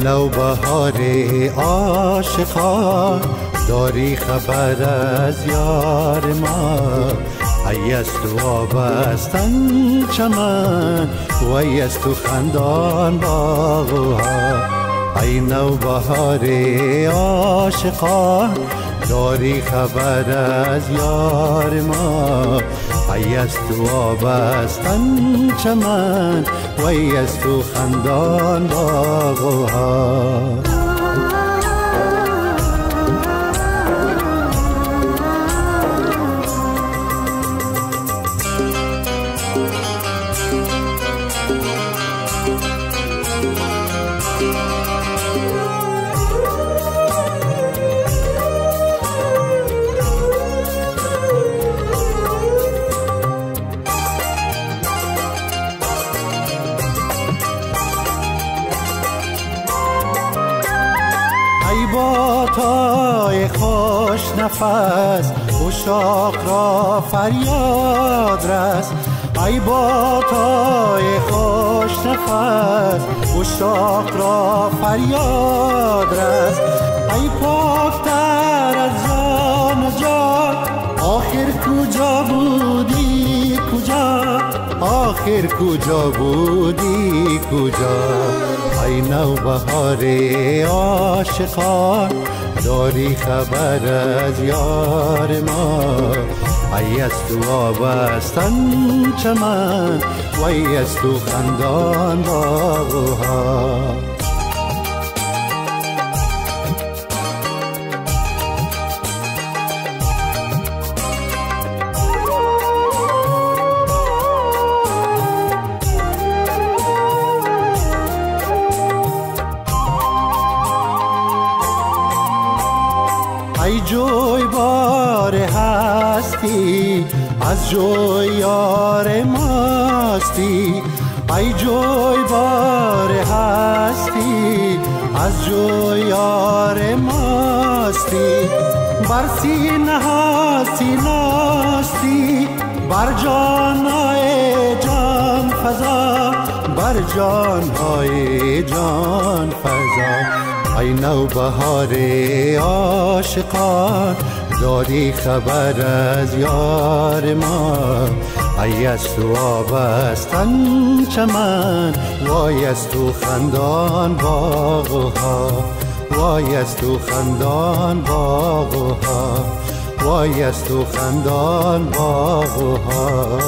نوبهار عاشقان، داری خبر از یار ما؟ ای از تو وابستن چمن، وی از تو خندان باغها. ای نوبهار عاشقان، داری خبر از یار ما؟ ای از تو وابستن چمن، وی از تو خندان باغها. ای بادهای خوش نفس، عشاق را فریاد رس. ای بادهای خوش نفس، عشاق را فریاد رس. ای پاکتر از جان و جان، آخر کجا بودی کجا؟ آخر کجا بودی کجا؟ ای نوبهار عاشقان، داری خبر از یار ما؟ ای از تو وابستن چمن، وی از تو خندان باغها. ای جویبار هستی، از جوی یار ماستی. ای جویبار هستی، از جوی یار ماستی. بر سینه ها سیناستی، بر جان های جان فضا، بر جان های جان فضا. ای نوبهار عاشقان، داری خبر از یار ما؟ ای از تو وابستن چمن، وای از تو خندان باغها. وای از تو خندان باغها، وای از تو خندان باغها.